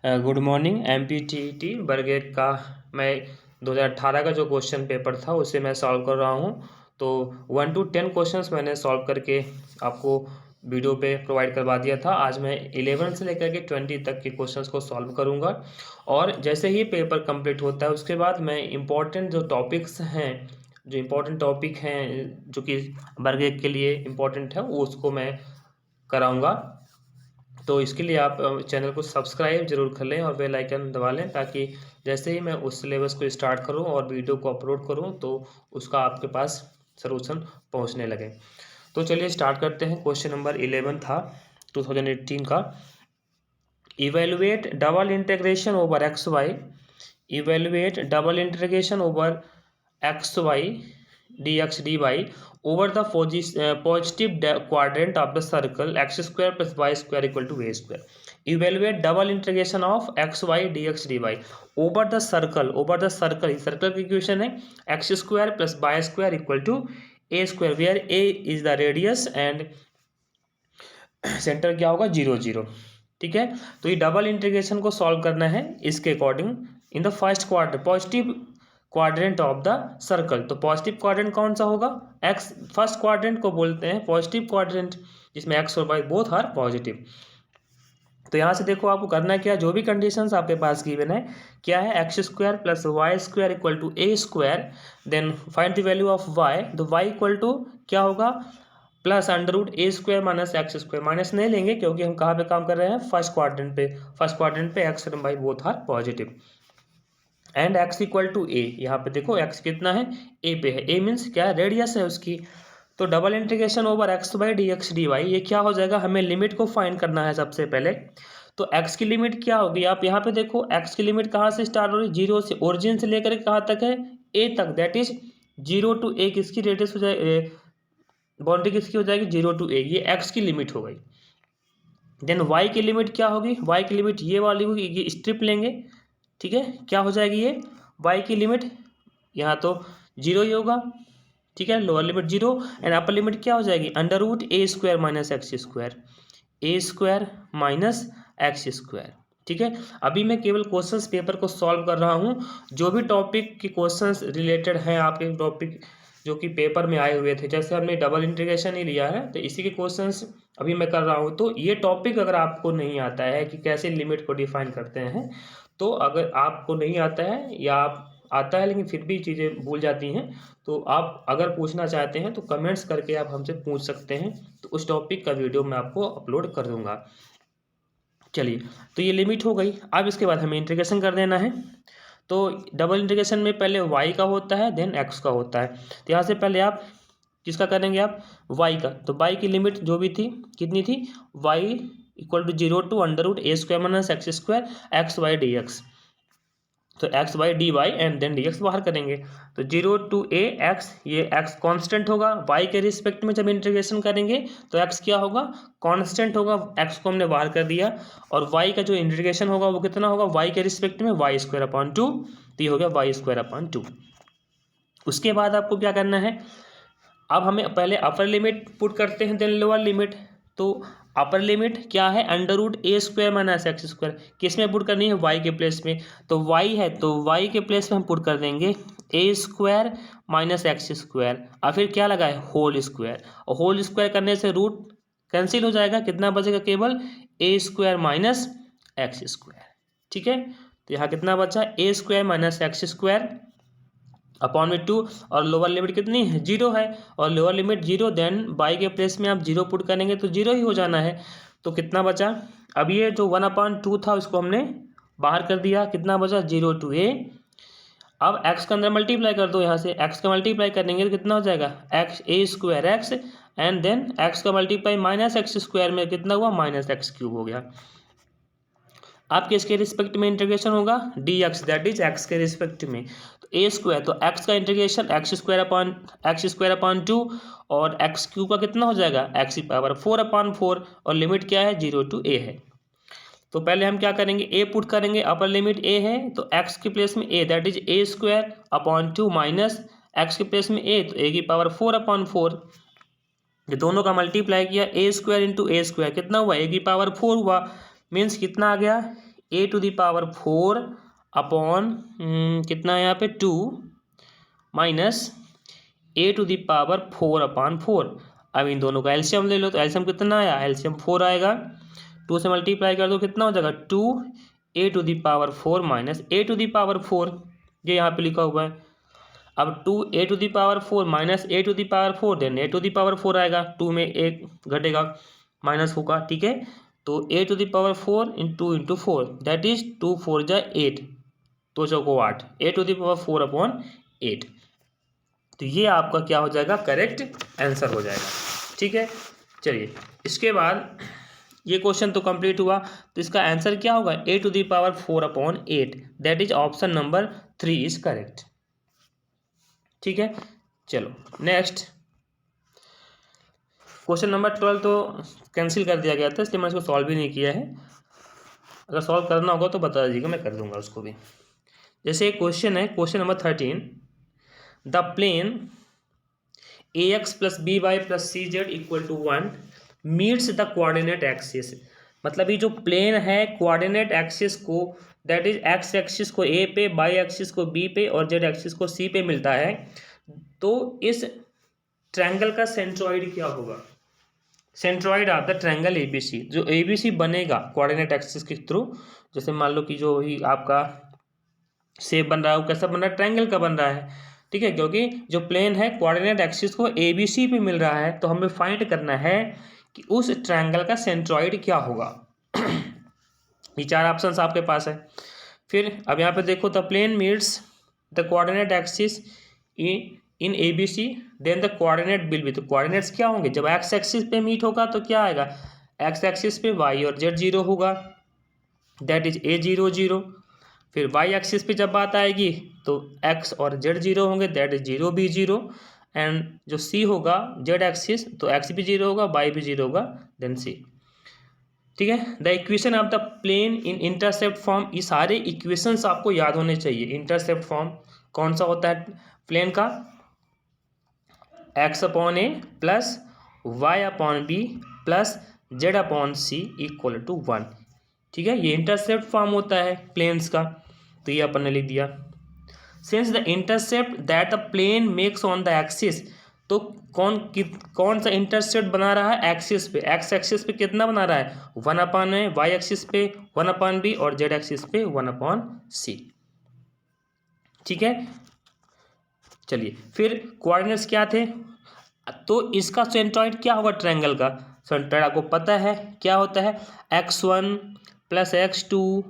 Good morning. MPTT वर्ग 1 का मैं 2018 का जो क्वेश्चन पेपर था उसे मैं सॉल्व कर रहा हूं। तो 1 to 10 क्वेश्चंस मैंने सॉल्व करके आपको वीडियो पे प्रोवाइड करवा दिया था। आज मैं 11 से लेकर के 20 तक के क्वेश्चंस को सॉल्व करूंगा और जैसे ही पेपर कंप्लीट होता है उसके बाद मैं इम्पोर्टेंट जो टॉपिक्स हैं, जो इम्पोर्टेंट टॉपिक हैं जो कि वर्ग 1 के लिए इम्पोर्टेंट है वो उसको मैं कराऊँगा। तो इसके लिए आप चैनल को सब्सक्राइब जरूर कर लें और बेल आइकन दबा लें ताकि जैसे ही मैं उस सिलेबस को स्टार्ट करूं और वीडियो को अपलोड करूं तो उसका आपके पास सलूशन पहुंचने लगे। तो चलिए स्टार्ट करते हैं। क्वेश्चन नंबर 11 था 2018 का। Evaluate double integration over X Y, evaluate double integration over X Y dx dy over the positive quadrant of the circle x square plus y square equal to a square. Evaluate double integration of x y dx dy over the circle circle की equation है x square plus y square equal to a square where a is the radius and centre क्या होगा 0 0। ठीक है, तो ये double integration को solve करना है इसके according in the first quadrant positive quadrant of the circle. तो पॉजिटिव क्वाड्रेंट कौन सा होगा? एक्स। फर्स्ट क्वाड्रेंट को बोलते हैं पॉजिटिव क्वाड्रेंट जिसमें एक्स और वाई बोथ आर पॉजिटिव। तो यहाँ से देखो आपको करना क्या, जो भी कंडीशंस आपके पास गिवन है क्या है, x square plus y square equal to a square, then find the value of y. तो वाई इक्वल टू क्या होगा, plus under root a square minus x square. Minus नहीं लेंगे क्योंकि हम कहाँ पे काम कर रहे हैं, फर्स्ट क्वाड्रेंट पे। फर्स्ट क्वाड्रेंट पे एक्स और y both are positive and x equal to a. यहाँ पे देखो x कितना है, a पे है। a मीन्स क्या है, रेडियस है उसकी। तो double integration over X by D X D Y, ये क्या हो जाएगा, हमें लिमिट को फाइंड करना है सबसे पहले। तो x की लिमिट क्या होगी, आप यहाँ पे देखो x की लिमिट कहाँ से स्टार्ट हो रही है, 0 से, ओरिजिन से लेकर कहाँ तक है, a तक, दैट इज 0 to a। किसकी रेडियस हो जाए, बाउंड्री किसकी हो जाएगी, 0 to a। ये x की लिमिट हो गई। देन y की लिमिट क्या होगी, y की लिमिट ये वाली होगी, ये स्ट्रिप लेंगे। ठीक है, क्या हो जाएगी ये, y की लिमिट यहाँ तो 0 ही होगा। ठीक है, lower limit 0 and upper limit क्या हो जाएगी, under root a square minus x square, A square minus x square. ठीक है, अभी मैं केवल क्वेश्चंस पेपर को सॉल्व कर रहा हूँ। जो भी टॉपिक के क्वेश्चंस रिलेटेड हैं आपके टॉपिक जो कि पेपर में आए हुए थे, जैसे हमने डबल इंटीग्रेशन ही लिया है तो इसी के क्वेश्चंस अभी मैं कर रहा हूँ। तो ये टॉपिक अगर आपको नहीं आता है कि कैसे लिमिट को डिफाइन करते हैं, तो अगर आपको नहीं आता है या आप आता है लेकिन फिर भी चीज़ें भूल जाती हैं, तो आप अगर पूछना चाहते हैं तो कमेंट्स करके आप हमसे पूछ सकते हैं। तो उस टॉपिक का वीडियो मैं आपको अपलोड कर दूंगा। चलिए, तो ये लिमिट हो गई। अब इसके बाद हमें इंटीग्रेशन कर देना है। तो डबल इंटीग्रेशन में पहले y का होता है देन x का होता है। तो यहाँ से पहले आप किसका करेंगे, आप y का। तो y की लिमिट जो भी थी कितनी थी, y equal to 0 to under root a square minus x square x y d x. तो x y d y and then d x बाहर करेंगे। तो 0 टू ए एक्स, ये x कांस्टेंट होगा। y के रिस्पेक्ट में जब इंटीग्रेशन करेंगे तो x क्या होगा, कांस्टेंट होगा। x को हमने बाहर कर दिया और y का जो इंटीग्रेशन होगा वो कितना होगा, y के रिस्पेक्ट में वाई स्क्वायर अपॉन 2। तो ये हो गया वाई स्क्वायर अपॉन 2। उसके बाद आपको क्या करना है, अब हमें पहले अपर लिमिट पुट करते हैं देन लोअर लिमिट। तो अपर लिमिट क्या है, under root a square minus x square. किस में पुट करनी है, y के प्लेस में। तो y है तो y के प्लेस में हम पुट कर देंगे a square minus x square और फिर क्या लगा है, होल स्क्वायर। और होल स्क्वायर करने से रूट कैंसिल हो जाएगा, कितना बचेगा, केवल a square minus x square. ठीक है, तो यहाँ कितना बचा, a square minus x square upon में 2 और लोअर लिमिट कितनी है, 0 है और लोअर लिमिट 0। देन y के प्लेस में आप 0 पुट करेंगे तो 0 ही हो जाना है। तो कितना बचा, अब ये जो 1/2 था उसको हमने बाहर कर दिया, कितना बचा, 0 टू a। अब x के अंदर मल्टीप्लाई कर दो, यहाँ से x का मल्टीप्लाई करेंगे तो कितना हो जाएगा, X A square X and then x का मल्टीप्लाई माइनस एक्स स्क्वायर में कितना हुआ, माइनस एक्स क्यूब हो गया। आप किसके रिस्पेक्ट में इंटीग्रेशन होगा, D x, that is x के रिस्पेक्ट में। तो ए स्क्वायर, तो एक्स का इंटीग्रेशन एक्स स्क्वायर अपॉन 2 और एक्स क्यूब का कितना हो जाएगा, एक्स की पावर 4/4 और लिमिट क्या है, 0 टू ए है। तो पहले हम क्या करेंगे, ए पुट करेंगे, अपर लिमिट ए है तो एक्स के प्लेस में a, that is a square upon 2 minus x के प्लेस में ए, तो ए की पावर 4/4। ये दोनों का मल्टीप्लाई किया, ए स्क्वायर इंटू ए स्क्वायर कितना हुआ, ए की पावर 4 हुआ। मीन्स कितना आ गया, A to the power 4 upon कितना है यहाँ पे 2 minus A to the power 4 upon 4। अब इन दोनों का एलसीएम ले लो, तो एलसीएम कितना आया, एलसीएम 4 आएगा। 2 से मल्टीप्लाई कर दो कितना हो जाएगा 2 a to the power 4 minus A to the power 4, ये यहाँ पे लिखा हुआ है। अब 2 a to the power 4 minus A to the power 4, then a to the power 4 आएगा, 2 में एक घटेगा माइनस होगा, ठीक है। तो a to the power 4 into 4 that is 2 4 जा 8, 2 चौको 8, a to the power 4 upon 8। तो ये आपका क्या हो जाएगा, करेक्ट आंसर हो जाएगा, ठीक है। चलिए इसके बाद ये क्वेश्चन तो कंप्लीट हुआ, तो इसका आंसर क्या होगा, a to the power 4 upon 8, that is option number 3 is correct, ठीक है। चलो नेक्स्ट क्वेश्चन नंबर 12 तो कैंसिल कर दिया गया था, इसलिए मैंने इसको सॉल्व भी नहीं किया है। अगर सॉल्व करना होगा तो बता दीजिएगा, मैं कर दूंगा उसको भी। जैसे एक क्वेश्चन है, question number 13, the plane ax plus B Y plus C Z equal to 1 meets the coordinate axis. मतलब ये जो प्लेन है कोऑर्डिनेट एक्सिस को, दैट इज एक्स एक्सिस को ए पे, वाई एक्सिस को बी पे और जेड एक्सिस को सी पे मिलता है। तो इस ट्रायंगल का सेंट्रॉइड क्या होगा, centroid of the triangle ABC. जो एबीसी बनेगा कोऑर्डिनेट एक्सिस के थ्रू, जैसे मान लो कि जो ही आपका शेप बन रहा है वो कैसा बन रहा है, ट्रायंगल का बन रहा है, ठीक है। क्योंकि जो प्लेन है कोऑर्डिनेट एक्सिस को एबीसी पे मिल रहा है, तो हमें फाइंड करना है कि उस ट्रायंगल का सेंट्रॉइड क्या होगा। ये 4 ऑप्शंस आपके पास है। फिर अब यहाँ पे देखो, the plane meets the coordinate axis in ABC then the coordinate will be. तो कोऑर्डिनेट्स क्या होंगे, जब एक्स एक्सिस पे मीट होगा तो क्या आएगा, एक्स एक्सिस पे वाई और जेड 0 होगा, दैट इज ए 0 0। फिर वाई एक्सिस पे जब बात आएगी तो एक्स और जेड 0 होंगे, दैट इज 0 बी 0। एंड जो सी होगा जेड एक्सिस, तो एक्स भी 0 होगा, वाई भी 0 होगा, देन सी, ठीक है। The equation of the plane in intercept form, ये सारे इक्वेशंस आपको याद होने चाहिए। इंटरसेप्ट फॉर्म कौन सा होता है प्लेन का, x upon a plus y upon b plus z upon c equal to 1, ठीक है। ये इंटरसेप्ट फॉर्म होता है प्लेन्स का, तो ये अपन ने लिख दिया। Since the intercept that the plane makes on the axis, तो कौन सा इंटरसेप्ट बना रहा है एक्सिस पे, एक्स एक्सिस पे कितना बना रहा है 1 अपॉन ए, वाई एक्सिस पे 1 अपॉन बी और जेड एक्सिस पे 1 अपॉन सी, ठीक है। चलिए फिर कोऑर्डिनेट्स क्या थे, तो इसका सेंट्रॉइड क्या होगा ट्रायंगल का, सेंट्रॉइड आपको पता है क्या होता है, x1 plus x2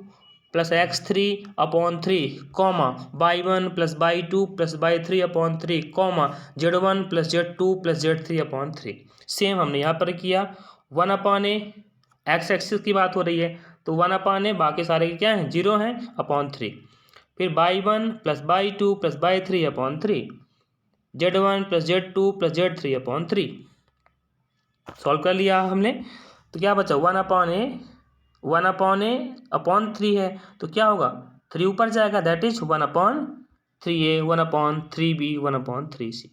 plus x3 upon 3 comma y1 plus y2 plus y3 upon 3 comma z1 plus z2 plus z3 upon 3। Same हमने यहाँ पर किया, 1 अपॉन ए, एक्स एक्सिस की बात हो रही है तो 1 अपॉन ए, बाकी सारे क्या हैं 0 हैं, अपॉन 3। फिर y1 plus y2 plus y3 upon 3, z1 plus z2 plus z3 upon 3। Solve कर लिया हमने, तो क्या बचा 1 अपॉन ए, 1 अपॉन ए अपॉन 3 है, तो क्या होगा 3 ऊपर जाएगा, that is 1 upon 3a 1 upon 3b 1 upon 3c।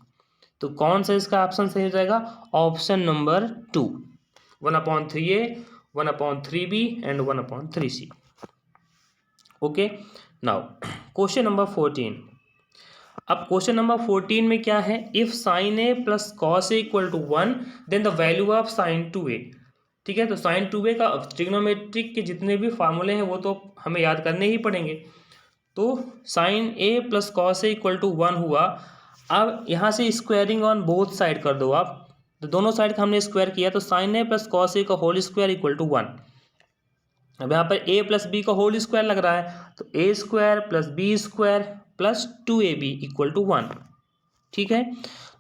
तो कौन सा इसका ऑप्शन सही हो जाएगा, option number 2, 1 upon 3a 1 upon 3b and 1 upon 3c। Okay, now question number 14। अब क्वेश्चन नंबर 14 में क्या है, if sine a plus cos a equal to 1 then the value of sine 2a, ठीक है। तो साइन 2a का trigonometric के जितने भी फार्मूले हैं वो तो हमें याद करने ही पड़ेंगे। तो sine a plus cos a equal to 1 हुआ। अब यहाँ से स्क्वायरिंग ऑन बोथ साइड कर दो आप, तो दोनों साइड का हमने स्क्वायर किया, तो साइन ए प्लस कॉस ए का होल स्क्वायर इक्वल टू 1। अब यहाँ पर a प्लस बी का होल स्क्वायर लग रहा है, तो a square plus b square plus 2ab equal to 1, ठीक है।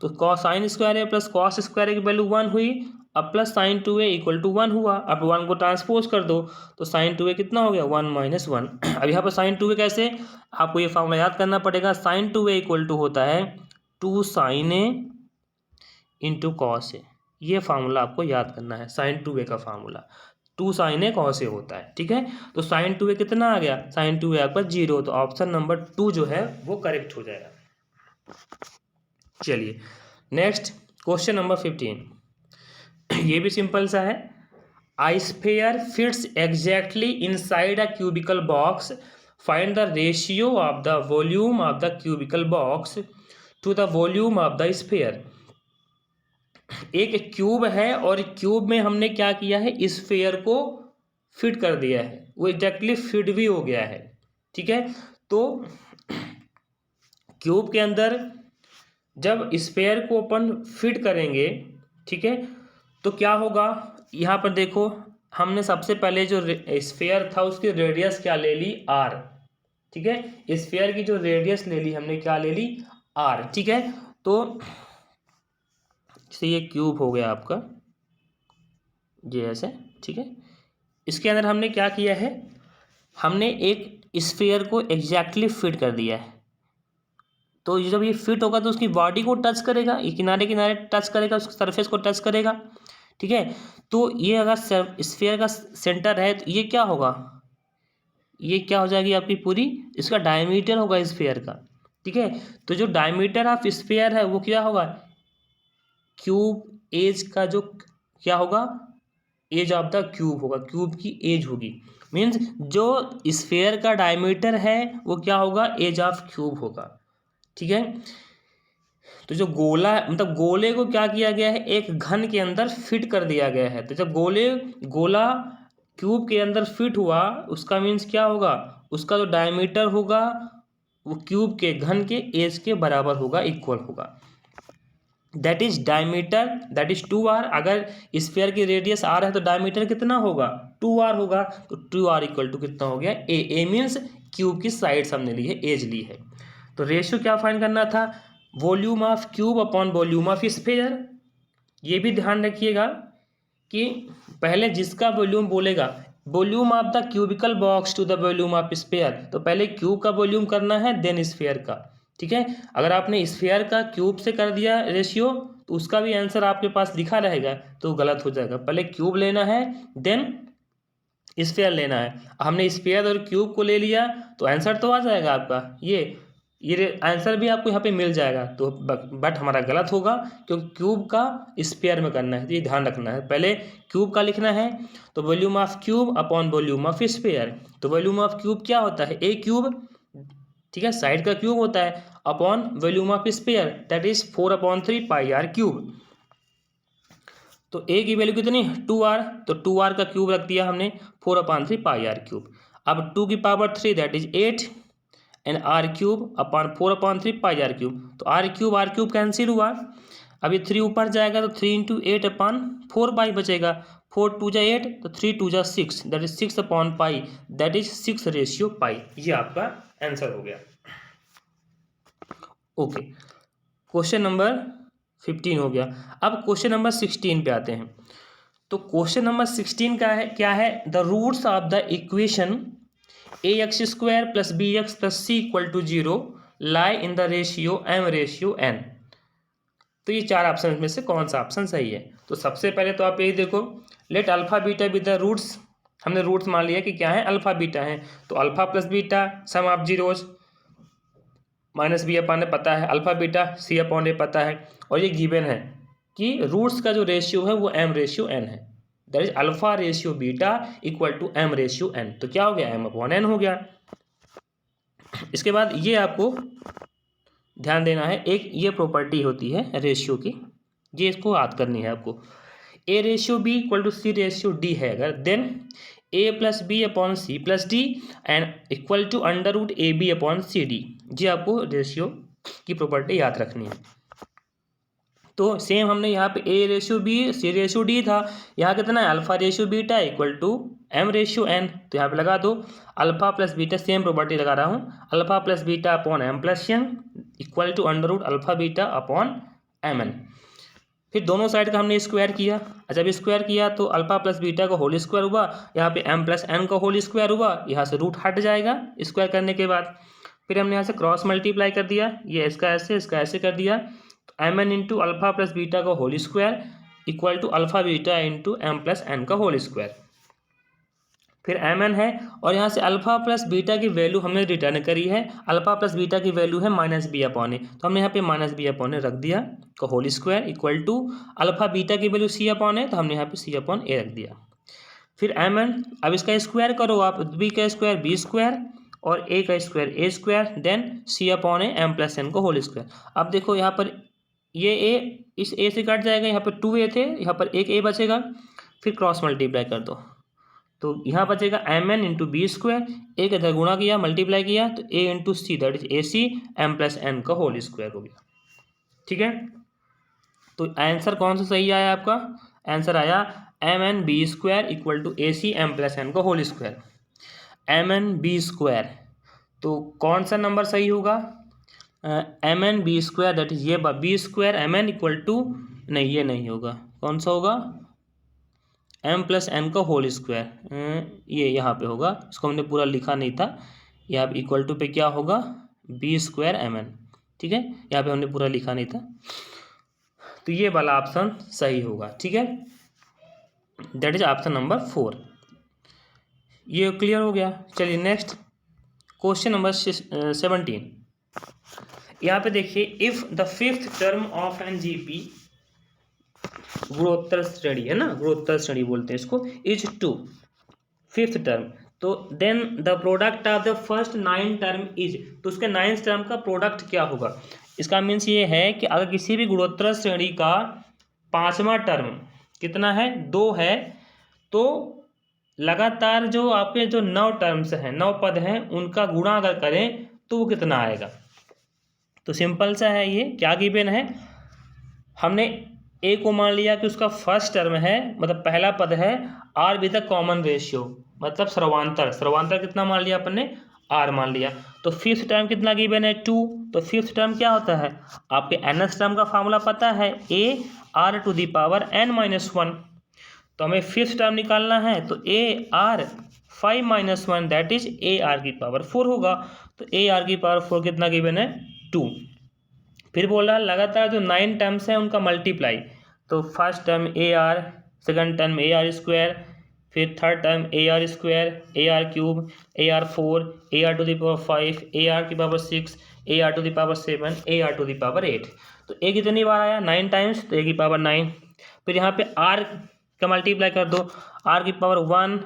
तो cos sine square a plus cos square की वैल्यू 1 हुई, अब plus sign 2a equal to 1 हुआ। अब 1 को ट्रांसपोज कर दो, तो साइन 2a कितना हो गया 1 माइनस 1। अब यहाँ पर साइन 2a कैसे, आपको ये फार्मूला याद करना पड़ेगा, साइन 2a इक्वल टू होता है 2 sign A into cos A. ये फार्मूला आपको याद करना है, साइन 2a का formula 2 sign A cos A होता है, ठीक है। तो साइन 2a कितना आ गया, साइन 2a आपका 0, तो ऑप्शन नंबर 2 जो है वो करेक्ट हो जाएगा। चलिए नेक्स्ट क्वेश्चन नंबर 15, ये भी सिंपल सा है। A sphere fits exactly inside a cubical box. Find the ratio of the volume of the cubical box to the volume of the sphere. एक क्यूब है और क्यूब में हमने क्या किया है, स्फीयर को फिट कर दिया है, वो एग्जैक्टली फिट भी हो गया है। ठीक है, तो क्यूब के अंदर जब स्फीयर को अपन फिट करेंगे, ठीक है, तो क्या होगा, यहाँ पर देखो हमने सबसे पहले जो स्फीयर था उसकी रेडियस क्या ले ली, आर। ठीक है, स्फीयर की जो रेडियस ले ली हमने, क्या ले ली, आर। ठीक है, तो ये क्यूब हो गया आपका, ये ऐसे। ठीक है, इसके अंदर हमने क्या किया है, हमने एक स्फीयर को एग्जैक्टली फिट कर दिया है। तो जब ये फिट होगा तो उसकी बॉडी को टच करेगा, ये किनारे किनारे टच करेगा, उस सरफेस को टच करेगा। ठीक है, तो ये अगर स्फीयर का सेंटर है तो ये क्या होगा, ये क्या हो जाएगी आपकी पूरी, इसका डायमीटर होगा स्फीयर का। ठीक है, तो जो डायमीटर ऑफ स्फीयर है वो क्या होगा, क्यूब एज का जो क्या होगा, एज ऑफ द क्यूब होगा, क्यूब की एज होगी। मीन्स जो स्फीयर का डायमीटर है वो क्या होगा, एज ऑफ क्यूब होगा। ठीक है, तो जो गोला मतलब गोले को क्या किया गया है, एक घन के अंदर फिट कर दिया गया है। तो जब गोला क्यूब के अंदर फिट हुआ, उसका मीन्स क्या होगा, उसका जो डायमीटर होगा वो क्यूब के घन के एज के बराबर होगा, इक्वल होगा। That is diameter, that is 2r। अगर स्फीयर की रेडियस r है तो डायमीटर कितना होगा, 2r होगा। तो 2r इक्वल टू कितना हो गया, ए मीन्स क्यूब की साइड्स हमने ली है, एज ली है। तो रेशियो क्या फाइंड करना था, volume of cube upon volume of sphere. ये भी ध्यान रखिएगा कि पहले जिसका वॉल्यूम बोलेगा, volume of the cubical box to the volume of sphere, तो पहले क्यूब का वॉल्यूम करना है देन स्फीयर का। ठीक है, अगर आपने स्फीयर का क्यूब से कर दिया रेशियो तो उसका भी आंसर आपके पास दिखा रहेगा, तो गलत हो जाएगा। पहले क्यूब लेना है देन स्फीयर लेना है। हमने स्फीयर और क्यूब को ले लिया तो आंसर तो आ जाएगा आपका, ये आंसर भी आपको यहाँ पे मिल जाएगा। तो बट हमारा गलत होगा क्योंकि क्यूब का स्फीयर में करना है, तो ये ध्यान रखना है। पहले क्यूब का लिखना है, तो volume of cube upon volume of sphere. तो वॉल्यूम ऑफ क्यूब क्या होता है, ए क्यूब। ठीक है, साइड का क्यूब होता है, upon volume of sphere that is 4/3 pi r cube. तो ए की वैल्यू कितनी, 2r, तो 2r का क्यूब रख दिया हमने, 4/3 पाई आर क्यूब। अब 2 की power 3 that is 8 and r cube upon 4/3 pi r cube. तो आर क्यूब कैंसिल हुआ। अभी 3 ऊपर जाएगा तो 3 इंटू 8/4 पाई बचेगा, 4 2 जा 8, तो 3 2 जा 6 दैट इज 6/पाई, दैट इज 6 रेशियो पाई। ये आपका आंसर हो गया। ओके, क्वेश्चन नंबर 15 हो गया। अब क्वेश्चन नंबर 16 पे आते हैं। तो क्वेश्चन नंबर 16 का है क्या है, the roots of the equation ax² + bx + c = 0 lie in the ratio m/n। तो ये 4 ऑप्शन में से कौन सा ऑप्शन सही है। तो सबसे पहले तो आप यही देखो, let alpha beta with the roots. हमने रूट्स मान लिया कि क्या है, अल्फा बीटा है। तो alpha plus beta sum of zeros minus b upon a पता है, alpha beta c upon a पता है, और ये गिवन है कि रूट्स का जो रेशियो है वो m/n है। That is alpha ratio beta equal to m/n। तो क्या हो गया, m/n हो गया। इसके बाद ये आपको ध्यान देना है, एक ये प्रॉपर्टी होती है रेशियो की, ये इसको याद करनी है आपको। a/b = c/d है अगर, then a + b upon c + d and equal to √ab upon cd। जी आपको रेशियो की प्रॉपर्टी याद रखनी है। तो सेम हमने यहाँ पे a/b c/d था, यहाँ कितना है, alpha ratio beta equal to m/n। तो यहाँ पे लगा दो alpha plus beta, same property लगा रहा हूँ, alpha plus beta upon m+n equal to √alpha beta upon mn। फिर दोनों साइड का हमने स्क्वायर किया। जब स्क्वायर किया तो अल्फा प्लस बीटा का होल स्क्वायर हुआ, यहाँ पे m+n का होल स्क्वायर हुआ, यहाँ से रूट हट जाएगा स्क्वायर करने के बाद। फिर हमने यहाँ से क्रॉस मल्टीप्लाई कर दिया, ये इसका ऐसे कर दिया, तो mn into alpha plus beta का whole square equal to alpha beta into m+n का होल स्क्वायर। फिर mn है, और यहाँ से अल्फा प्लस बीटा की वैल्यू हमने रिटर्न करी है, अल्फा प्लस बीटा की वैल्यू है -b/a, तो हमने यहाँ पे -b/a रख दिया का whole square equal to alpha beta की वैल्यू c/a, तो हमने यहाँ पे c/a रख दिया। फिर mn, अब इसका स्क्वायर करो आप, b का स्क्वायर बी स्क्वायर और a का स्क्वायर ए स्क्वायर, देन c अपॉन ए m प्लस n को होल स्क्वायर। अब देखो यहाँ पर ये a इस a से कट जाएगा, यहाँ पर 2a थे, यहाँ पर एक a बचेगा, फिर क्रॉस मल्टीप्लाई कर दो तो यहाँ बचेगा mn into b square, a के इधर गुणा किया मल्टीप्लाई किया तो a into c that is a c m plus n का होल स्क्वायर हो गया। ठीक है, तो आंसर कौन सा सही आया आपका? आंसर आया mn b square equal to a c m plus n का whole square. mn b square, तो कौन सा नंबर सही होगा? mn b square that is ये b square mn equal to, नहीं ये नहीं होगा, कौन सा होगा? m प्लस n का होल स्क्वायर, ये यहाँ पे होगा, इसको हमने पूरा लिखा नहीं था, यहाँ पे इक्वल टू पे क्या होगा? B square mn। ठीक है, यहाँ पे हमने पूरा लिखा नहीं था, तो ये वाला ऑप्शन सही होगा। ठीक है, दैट इज ऑप्शन नंबर 4। ये क्लियर हो गया। चलिए नेक्स्ट क्वेश्चन नंबर 17। यहाँ पे देखिए, if the fifth term of an GP, गुणोत्तर श्रेणी है ना, गुणोत्तर श्रेणी बोलते हैं इसको, इज 2, फिफ्थ टर्म, तो then the product of the first 9 term is, तो उसके 9th टर्म का प्रोडक्ट क्या होगा? इसका मीन्स ये है कि अगर किसी भी गुणोत्तर श्रेणी का 5वां टर्म कितना है? 2 है, तो लगातार जो आपके जो 9 टर्म्स हैं, 9 पद हैं, उनका गुणा अगर करें तो वो कितना आएगा? तो सिंपल सा है, ये क्या गिवन है, हमने ए को मान लिया कि उसका फर्स्ट टर्म है, मतलब पहला पद है, r with the common ratio, मतलब सर्वांतर, सर्वांतर कितना मान लिया अपन ने? आर मान लिया। तो फिफ्थ टर्म कितना गिवन है? 2। तो फिफ्थ टर्म क्या होता है? आपके nth टर्म का फार्मूला पता है, a r to the power n minus 1, तो हमें फिफ्थ टर्म निकालना है, तो a r 5 minus 1 that is a r की पावर 4 होगा। तो ए आर की पावर 4 कितना गिवन है? 2। फिर बोल रहा है लगातार जो 9 टर्म्स हैं उनका मल्टीप्लाई, तो first term a r, second term a r square, फिर third term a r square, a r cube, a r 4, a r to the power 5, a r की power 6, a r to the power 7, a r to the power 8। तो ए कितनी बार आया? 9 times, तो a की power 9। फिर यहाँ पे are का मल्टीप्लाई कर दो, आर की पावर 1,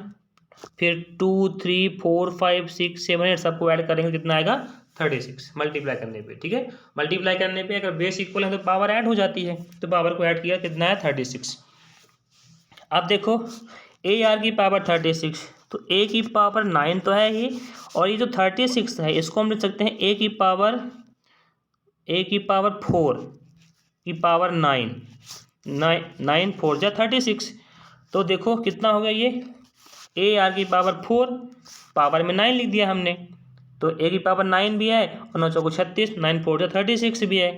फिर 2, 3, 4, 5, 6, 7, 8 सबको ऐड करेंगे, कितना आएगा? 36 मल्टीप्लाई करने पे। ठीक है, मल्टीप्लाई करने पे अगर बेस इक्वल है तो पावर ऐड हो जाती है, तो पावर को ऐड किया, कितना है? 36। अब देखो ए आर की पावर 36, तो ए की पावर 9 तो है ही, और ये जो 36 है इसको हम लिख सकते हैं ए की पावर 4 की पावर 9, 9 4 जा 36। तो देखो कितना हो गया ये, ए आर की पावर 4, पावर में 9 लिख दिया हमने, तो ए की पावर 9 भी है और 9 चौको 36, 9 4 जा 36 भी है।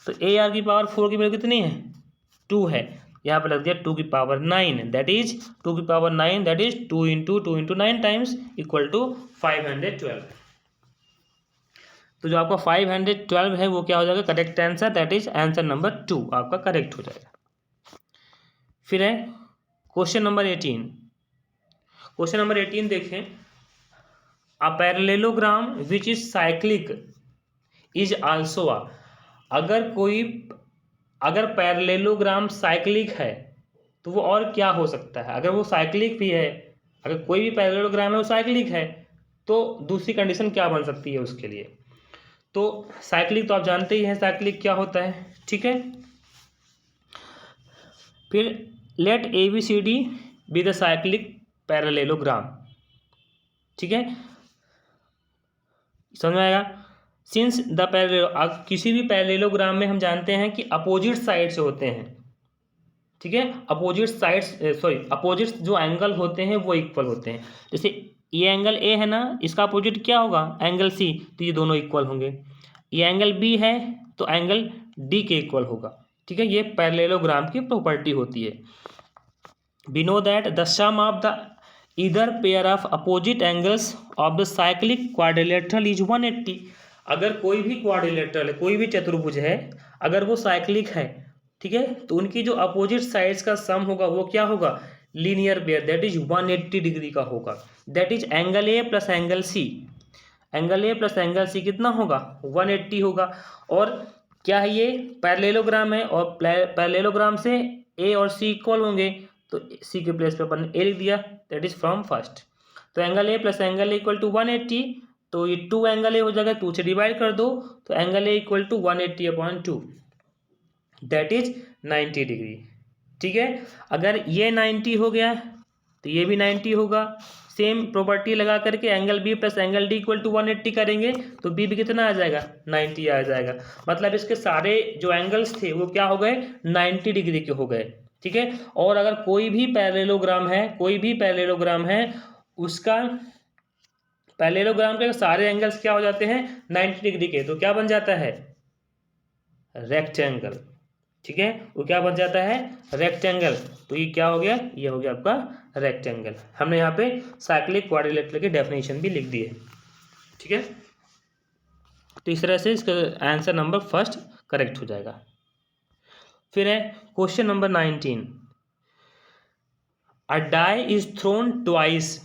तो ए आर की पावर 4 की वैल्यू कितनी है? 2 है, यहाँ पे लग दिया 2 की पावर 9 दैट इज 2 की power 9 that is 2 into 9 times equal to 512। तो जो आपका 512 है वो क्या हो जाएगा? Correct answer, that is answer number 2 आपका करेक्ट हो जाएगा। फिर है क्वेश्चन नंबर 18। क्वेश्चन नंबर 18 देखें, a parallelogram which is cyclic is also a, अगर पैरेललोग्राम साइक्लिक है तो वो और क्या हो सकता है? अगर वो साइक्लिक भी है, अगर कोई भी पैरेललोग्राम है वो साइक्लिक है, तो दूसरी कंडीशन क्या बन सकती है उसके लिए? तो साइक्लिक तो आप जानते ही हैं साइक्लिक क्या होता है। ठीक है, फिर let a b c d be the cyclic parallelogram. ठीक है, समझ में आएगा? सिंस द किसी भी पैरेललोग्राम में हम जानते हैं कि अपोजिट साइड से होते हैं। ठीक है, अपोजिट साइड्स अपोजिट जो एंगल होते हैं वो इक्वल होते हैं। जैसे ये एंगल ए है ना, इसका अपोजिट क्या होगा? एंगल सी, तो ये दोनों इक्वल होंगे। ये एंगल बी है तो एंगल डी के इक्वल होगा। ठीक है, ये पैरेललोग्राम की प्रॉपर्टी होती है। We know that the sum of the either pair of opposite angles of the cyclic quadrilateral is 180। अगर कोई भी क्वाड्रिलेटरल है, कोई भी चतुर्भुज है, अगर वो साइक्लिक है, ठीक है, तो उनकी जो अपोजिट साइड्स का सम होगा वो क्या होगा? Linear pair, that is 180 degree का होगा। That is angle a plus angle c, angle a plus angle c कितना होगा? 180 होगा। और क्या है? ये पैरेललोग्राम है और पैरेललोग्राम से ए और सी इक्वल होंगे, तो सी के प्लेस पे अपन ए लिख दिया, दैट इज फ्रॉम फर्स्ट। तो angle a plus angle a equal to 180, तो ये 2 एंगल ए हो जाएगा, 2 से डिवाइड कर दो, तो angle a equal to 180/2, that is 90 degree. ठीक है, अगर ये 90 हो गया तो ये भी 90 होगा। सेम प्रॉपर्टी लगा करके angle b plus angle d equal to 180 करेंगे तो बी भी कितना आ जाएगा, 90 आ जाएगा। मतलब इसके सारे जो एंगल्स थे वो क्या हो गए, 90 डिग्री के हो गए। ठीक है, और अगर कोई भी पैरेललोग्राम है उसका पैरेललोग्राम के सारे एंगल्स क्या हो जाते हैं, 90 डिग्री के, तो क्या बन जाता है, रेक्टेंगल। ठीक है, वो क्या बन जाता है, रेक्टेंगल। तो ये क्या हो गया, ये हो गया आपका रेक्टेंगल। हमने यहाँ पे साइक्लिक क्वाड्रिलेटरल की डेफिनेशन भी लिख दी है। ठीक है, तो इस तरह से इसका आंसर नंबर फर्स्ट करेक्ट हो जाएगा। फिर है question number 19, a die is thrown twice,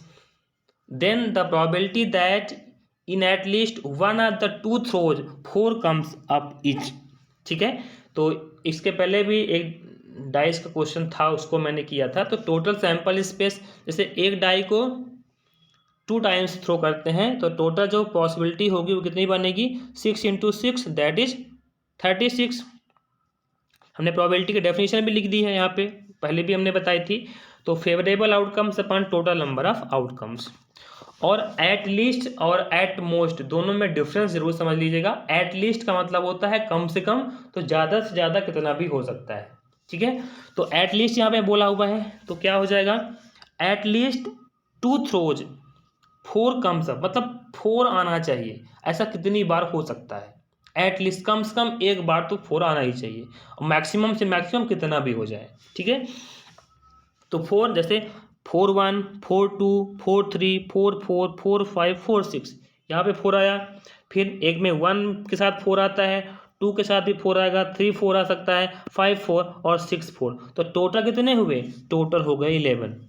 then the probability that in at least one of the two throws 4 comes up each. ठीक है, तो इसके पहले भी एक डाइस का क्वेश्चन था, उसको मैंने किया था। तो टोटल सैंपल स्पेस, जैसे एक डाई को 2 टाइम्स थ्रो करते हैं तो टोटल जो पॉसिबिलिटी होगी वो कितनी बनेगी, 6 × 6 दैट इज 36। हमने प्रोबेबिलिटी की डेफिनेशन भी लिख दी है यहाँ पे, पहले भी हमने बताई थी। तो favourable outcomes upon total number of outcomes, और एट लीस्ट और एट मोस्ट दोनों में डिफरेंस जरूर समझ लीजिएगा। एट लीस्ट का मतलब होता है कम से कम, तो ज़्यादा से ज़्यादा कितना भी हो सकता है। ठीक है, तो एट लीस्ट यहाँ पे बोला हुआ है, तो क्या हो जाएगा, at least 2 throws 4 comes up, मतलब 4 आना चाहिए। ऐसा कितनी बार हो सकता है, एट लीस्ट कम से कम एक बार तो 4 आना ही चाहिए, और मैक्सिमम से मैक्सिमम कितना भी हो जाए। ठीक है, तो 4 जैसे 4 1 4 2 4 3 4 4 4 5 4 6, यहाँ पे 4 आया। फिर एक में 1 के साथ 4 आता है, 2 के साथ भी 4 आएगा, 3 4 आ सकता है, 5 4 और 6 4। तो टोटल कितने हुए, टोटल हो गए 11।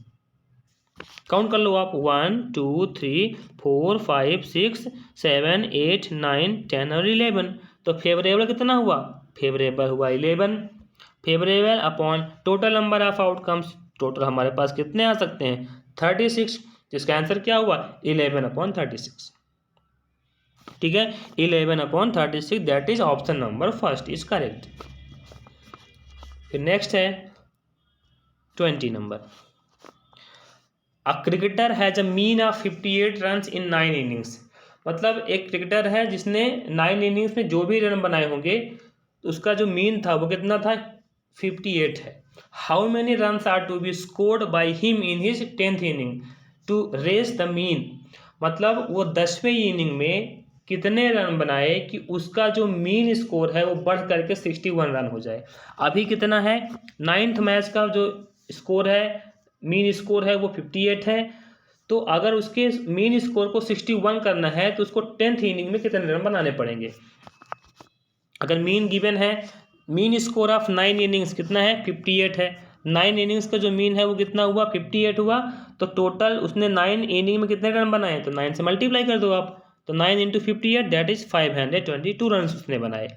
काउंट कर लो आप, 1 2 3 4 5 6 7 8 9 10 और 11। तो फेवरेबल कितना हुआ, फेवरेबल हुआ 11। Favourable upon total number of outcomes, total हमारे पास कितने आ सकते हैं, 36, जिसका आंसर क्या हुआ, 11/36। ठीक है, 11/36, that is option number first is correct. फिर नेक्स्ट है 20 number, a cricketer has a mean of 58 run in 9 innings. मतलब एक क्रिकेटर है जिसने 9 इनिंग्स में जो भी रन बनाए होंगे तो उसका जो मीन था वो कितना था, 58 है। How many runs are to be scored by him in his 10th inning to raise the mean. मतलब वो 10वें इनिंग में कितने रन बनाए कि उसका जो मीन स्कोर है वो बढ़ करके 61 रन हो जाए। अभी कितना है, 9th मैच का जो स्कोर है, मीन स्कोर है वो 58 है। तो अगर उसके मीन स्कोर को 61 करना है तो उसको 10th इनिंग में कितने रन बनाने पड़ेंगे। अगर मीन गिवन है, मीन स्कोर ऑफ 9 इनिंग्स कितना है, 58 है। 9 इनिंग्स का जो मीन है वो कितना हुआ, 58 हुआ। तो टोटल उसने 9 इनिंग में कितने रन बनाए, तो 9 से मल्टीप्लाई कर दो आप, तो 9 × 58 दैट इज 522 रन उसने बनाए।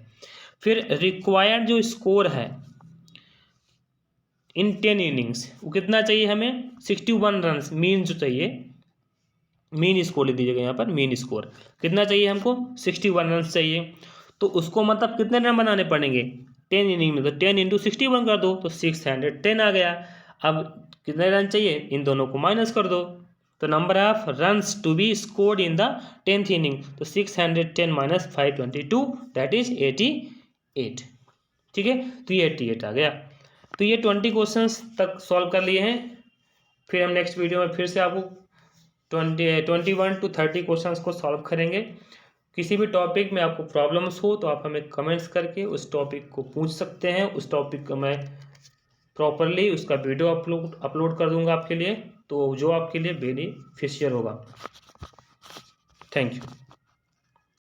फिर रिक्वायर्ड जो स्कोर है इन 10 इनिंग्स वो कितना चाहिए हमें, 61 रन मीन जो चाहिए, मीन स्कोर लिख दीजिएगा यहाँ पर, मीन स्कोर कितना चाहिए हमको, 61 रन चाहिए। तो उसको मतलब कितने रन बनाने पड़ेंगे 10 इनिंग में, तो 10 × 61 कर दो तो 610 आ गया। अब कितने रन चाहिए, इन दोनों को माइनस कर दो, तो number of runs to be scored in the 10th inning, तो 610 - 522 दैट इज 88। ठीक है, तो ये 88 आ गया। तो ये 20 क्वेश्चंस तक सॉल्व कर लिए हैं। फिर हम नेक्स्ट वीडियो में फिर से आपको 21 to 30 क्वेश्चंस को सॉल्व करेंगे। किसी भी टॉपिक में आपको प्रॉब्लम्स हो तो आप हमें कमेंट्स करके उस टॉपिक को पूछ सकते हैं। उस टॉपिक को मैं प्रॉपरली उसका वीडियो अपलोड कर दूंगा आपके लिए, तो जो आपके लिए बेनिफिशियल होगा। Thank you.